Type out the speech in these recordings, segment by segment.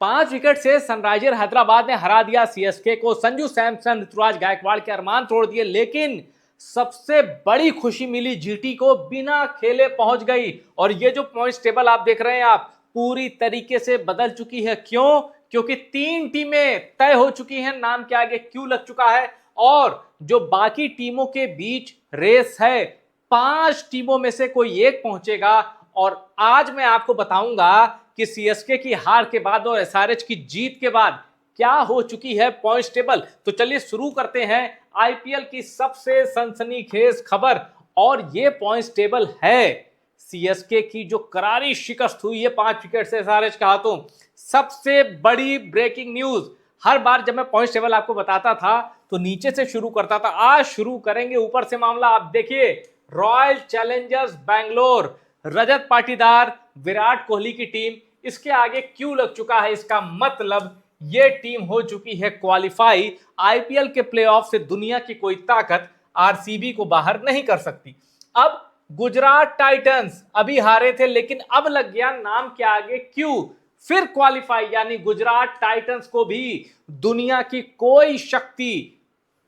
5 wicket से Sunriser Hyderabad ने हरा दिया सीएसके को। संजू सैमसन, ऋतुराज गायकवाड़ के अरमान तोड़ दिए, लेकिन सबसे बड़ी खुशी मिली जीटी को, बिना खेले पहुंच गई। और ये जो पॉइंट्स टेबल आप देख रहे हैं, आप पूरी तरीके से बदल चुकी है। क्यों? क्योंकि 3 टीमें तय हो चुकी हैं, नाम के आगे क्यू लग चुका है। और जो बाकी टीमों के बीच रेस है, 5 टीमों में से कोई एक पहुंचेगा। और आज मैं आपको बताऊंगा कि सीएसके की हार के बाद और एसआरएच की जीत के बाद क्या हो चुकी है पॉइंट्स टेबल। तो चलिए शुरू करते हैं आईपीएल की सबसे सनसनीखेज खबर। और ये पॉइंट्स टेबल है सीएसके की जो करारी शिकस्त हुई है 5 विकेट से एसआरएच के हाथों। सबसे बड़ी ब्रेकिंग न्यूज। हर बार जब मैं पॉइंट्स टेबल आपको बताता था तो नीचे से शुरू करता था, आज शुरू करेंगे ऊपर से मामला। आप देखिए, रॉयल चैलेंजर्स बैंगलोर, रजत पाटीदार, विराट कोहली की टीम, इसके आगे क्यों लग चुका है। इसका मतलब ये टीम हो चुकी है क्वालिफाई। आईपीएल के प्लेऑफ से दुनिया की कोई ताकत आरसीबी को बाहर नहीं कर सकती। अब गुजरात टाइटंस अभी हारे थे, लेकिन अब लग गया नाम के आगे क्यों, फिर क्वालिफाई, यानी गुजरात टाइटंस को भी दुनिया की कोई शक्ति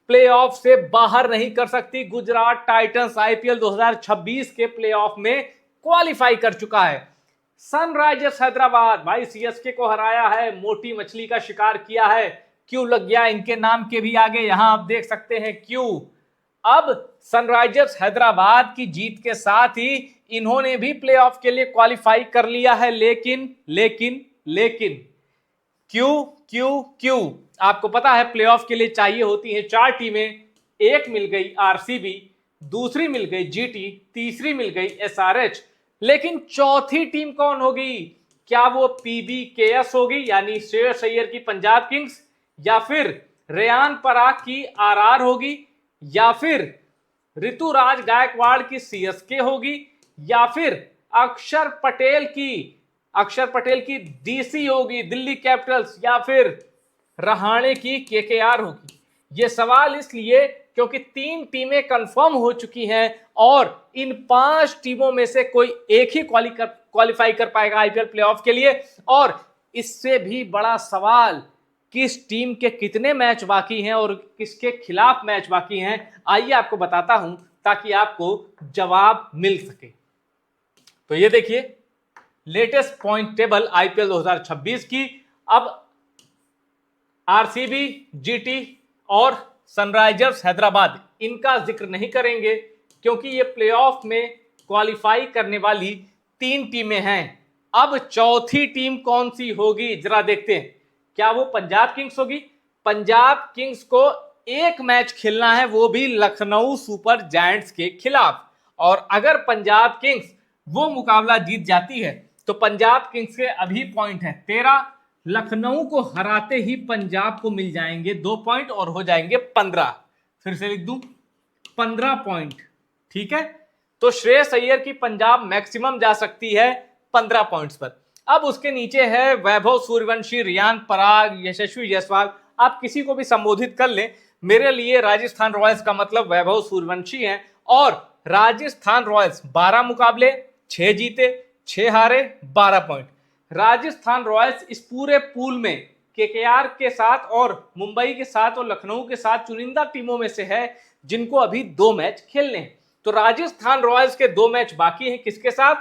प्लेऑफ से बाहर नहीं कर सकती। गुजरात टाइटंस आईपीएल 2026 के प्लेऑफ में क्वालिफाई कर चुका है। सनराइजर्स हैदराबाद भाई सीएसके को हराया है, मोटी मछली का शिकार किया है। क्यों लग गया इनके नाम के भी आगे, यहां आप देख सकते हैं क्यों। अब सनराइजर्स हैदराबाद की जीत के साथ ही इन्होंने भी प्लेऑफ के लिए क्वालिफाई कर लिया है। लेकिन लेकिन लेकिन क्यों क्यों क्यों? आपको पता है प्लेऑफ के लिए चाहिए होती हैं 4 टीमें। एक मिल गई आरसीबी, दूसरी मिल गई जीटी, तीसरी मिल गई एसआरएच, लेकिन चौथी टीम कौन होगी? क्या वो पीबीकेएस होगी, यानी श्रेयस अय्यर की पंजाब किंग्स, या फिर रेयान पराग की आरआर होगी, या फिर ऋतुराज गायकवाड़ की सीएसके होगी, या फिर अक्षर पटेल की डीसी होगी, दिल्ली कैपिटल्स, या फिर रहाणे की केकेआर होगी। ये सवाल इसलिए क्योंकि 3 टीमें कंफर्म हो चुकी हैं और इन 5 टीमों में से कोई एक ही क्वालिफाई कर पाएगा आईपीएल प्लेऑफ के लिए। और इससे भी बड़ा सवाल, किस टीम के कितने मैच बाकी हैं और किसके खिलाफ मैच बाकी हैं, आइए आपको बताता हूं ताकि आपको जवाब मिल सके। तो ये देखिए लेटेस्ट पॉइंट टेबल आईपीएल 2026 की। अब आरसीबी, जीटी और सनराइजर्स हैदराबाद, इनका जिक्र नहीं करेंगे क्योंकि ये प्लेऑफ में क्वालिफाई करने वाली 3 टीमें हैं। अब चौथी टीम कौन सी होगी जरा देखते हैं। क्या वो पंजाब किंग्स होगी? पंजाब किंग्स को एक मैच खेलना है, वो भी लखनऊ सुपर जायंट्स के खिलाफ। और अगर पंजाब किंग्स वो मुकाबला जीत जाती है तो पंजाब किंग्स के अभी पॉइंट है 13। लखनऊ को हराते ही पंजाब को मिल जाएंगे 2 पॉइंट और हो जाएंगे 15। फिर से लिख दूं, 15 पॉइंट। ठीक है, तो श्रेयस अय्यर की पंजाब मैक्सिमम जा सकती है 15 पॉइंट्स पर। अब उसके नीचे है वैभव सूर्यवंशी, रियान पराग, यशस्वी जायसवाल, आप किसी को भी संबोधित कर लें। मेरे लिए राजस्थान रॉयल्स का मतलब वैभव सूर्यवंशी है। और राजस्थान रॉयल्स 12 मुकाबले, 6 जीते, 6 हारे, 12 पॉइंट। राजस्थान रॉयल्स इस पूरे पूल में केकेआर के साथ और मुंबई के साथ और लखनऊ के साथ चुनिंदा टीमों में से है जिनको अभी 2 मैच खेलने हैं। तो राजस्थान रॉयल्स के 2 मैच बाकी हैं, किसके साथ?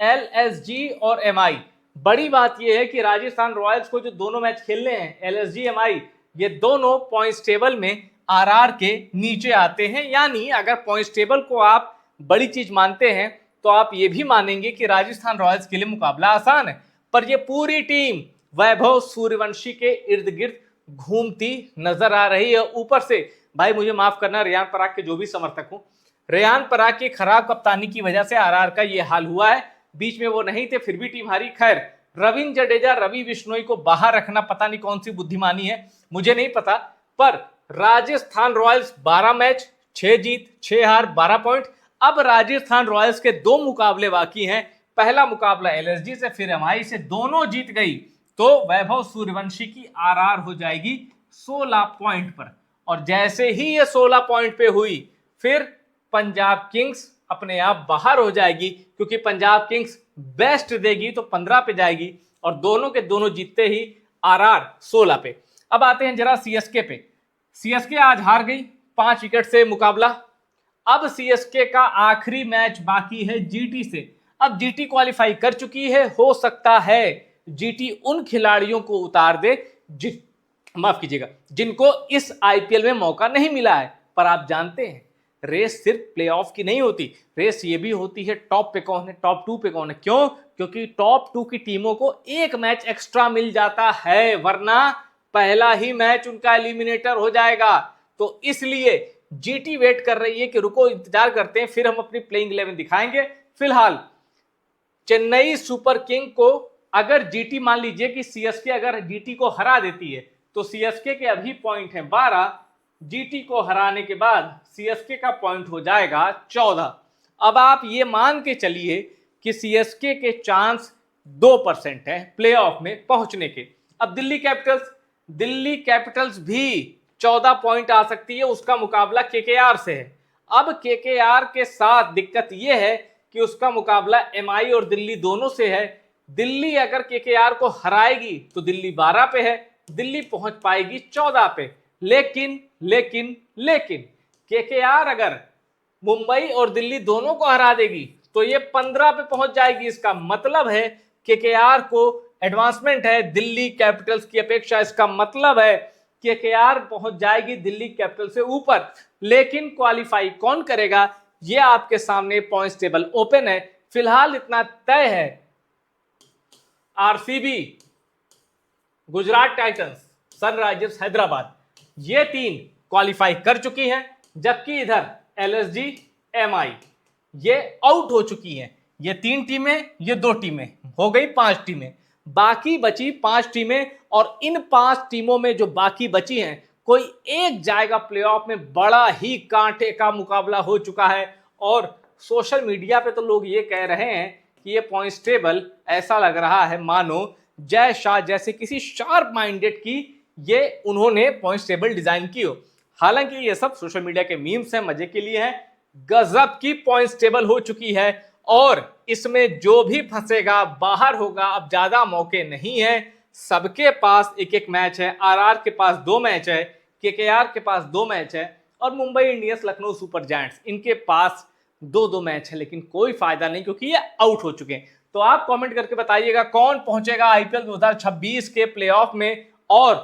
एलएसजी और एमआई। बड़ी बात यह है कि राजस्थान रॉयल्स को जो दोनों मैच खेलने हैं, एलएसजी एमआई, ये दोनों पॉइंट्स टेबल में आरआर के नीचे आते हैं। यानी अगर पॉइंट्स टेबल को आप बड़ी चीज मानते हैं तो आप ये भी मानेंगे कि राजस्थान रॉयल्स के लिए मुकाबला आसान है। पर ये पूरी टीम वैभव सूर्यवंशी के इर्द गिर्द घूमती नजर आ रही है। ऊपर से भाई मुझे माफ करना रेयान पराग के जो भी समर्थक हो, रेयान पराग की खराब कप्तानी की वजह से आरआर का ये हाल हुआ है। बीच में वो नहीं थे फिर भी टीम हारी। खैर, रविंद्र जडेजा, रवि बिश्नोई को बाहर रखना पता नहीं कौन सी बुद्धिमानी है, मुझे नहीं पता। पर राजस्थान रॉयल्स 12 मैच, 6 जीत, 6 हार, 12 पॉइंट। अब राजस्थान रॉयल्स के 2 मुकाबले बाकी हैं। पहला मुकाबला एलएसजी से, फिर एमआई से, दोनों जीत गई तो वैभव सूर्यवंशी की आरआर हो जाएगी 16 पॉइंट पर। और जैसे ही ये 16 पॉइंट पे हुई, फिर पंजाब किंग्स अपने आप बाहर हो जाएगी, क्योंकि पंजाब किंग्स बेस्ट देगी तो 15 पे जाएगी और दोनों के दोनों जीतते ही आरआर 16 पे। अब आते हैं जरा सीएसके पे। सीएसके आज हार गई 5 विकेट से मुकाबला। अब सीएसके का आखिरी मैच बाकी है जीटी से। अब जीटी क्वालिफाई कर चुकी है, हो सकता है जीटी उन खिलाड़ियों को उतार दे माफ कीजिएगा जिनको इस आईपीएल में मौका नहीं मिला है। पर आप जानते हैं रेस सिर्फ प्लेऑफ की नहीं होती, रेस ये भी होती है टॉप पे कौन है, टॉप 2 पे कौन है। क्यों? क्योंकि टॉप 2 की टीमों को एक मैच एक्स्ट्रा मिल जाता है, वरना पहला ही मैच उनका एलिमिनेटर हो जाएगा। तो इसलिए जीटी वेट कर रही है कि रुको, इंतजार करते हैं, फिर हम अपनी प्लेइंग 11 दिखाएंगे। फिलहाल चेन्नई सुपर किंग को अगर जीटी, मान लीजिए कि सीएसके अगर जीटी को हरा देती है तो सीएसके के अभी पॉइंट है 12, जीटी को हराने के बाद सीएसके का पॉइंट हो जाएगा 14। अब आप ये मान के चलिए कि सीएसके के चांस 2% है प्लेऑफ में पहुंचने के। अब दिल्ली कैपिटल्स भी 14 पॉइंट आ सकती है, उसका मुकाबला केकेआर से है। अब केकेआर के साथ दिक्कत यह है कि उसका मुकाबला एमआई और दिल्ली दोनों से है। दिल्ली अगर केकेआर को हराएगी तो दिल्ली 12 पे है, दिल्ली पहुंच पाएगी 14 पे। लेकिन केकेआर अगर मुंबई और दिल्ली दोनों को हरा देगी तो ये 15 पे पहुंच जाएगी। इसका मतलब है केकेआर को एडवांसमेंट है दिल्ली कैपिटल्स की अपेक्षा। इसका मतलब है केकेआर पहुंच जाएगी दिल्ली कैपिटल से ऊपर। लेकिन क्वालिफाई कौन करेगा, ये आपके सामने पॉइंट्स टेबल ओपन है। फिलहाल इतना तय है, RCB, Gujarat Titans, Sunrisers Hyderabad, ये 3 क्वालिफाई कर चुकी हैं, जबकि इधर एलएसजी, एमआई ये आउट हो चुकी हैं। ये 3 टीमें, ये 2 टीमें, हो गई 5 टीमें। बाकी बची 5 टीमें, और इन 5 टीमों में जो बाकी बची हैं, कोई एक जाएगा प्लेऑफ में। बड़ा ही कांटे का मुकाबला हो चुका है, और सोशल मीडिया पे तो लोग ये कह रहे हैं कि ये पॉइंट्स टेबल ऐसा लग रहा है मानो जय शाह जैसे किसी शार्प माइंडेड की ये उन्होंने पॉइंट्स टेबल डिजाइन की हो। हालांकि ये सब सोशल मीडिया के मीम्स हैं, मजे के लिए हैं। गजब की पॉइंट्स टेबल हो चुकी है, और इसमें जो भी फंसेगा बाहर होगा। अब ज्यादा मौके नहीं है, सबके पास एक एक मैच है। आरआर के पास 2 मैच है, केकेआर के पास 2 मैच है, और Mumbai Indians, Lucknow super giants, इनके पास 2-2 मैच है। लेकिन कोई फायदा नहीं, क्योंकि ये आउट हो चुके हैं। तो आप कमेंट करके बताइएगा कौन पहुंचेगा आईपीएल 2026 के प्लेऑफ में, और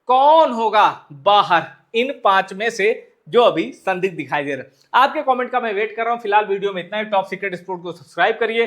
कौन होगा बाहर इन 5 में से जो अभी संदिग्ध दिखाई दे रहा है। आपके कमेंट का मैं वेट कर रहा हूं। फिलहाल वीडियो में इतना ही। टॉप सीक्रेट स्पोर्ट को सब्सक्राइब करिए।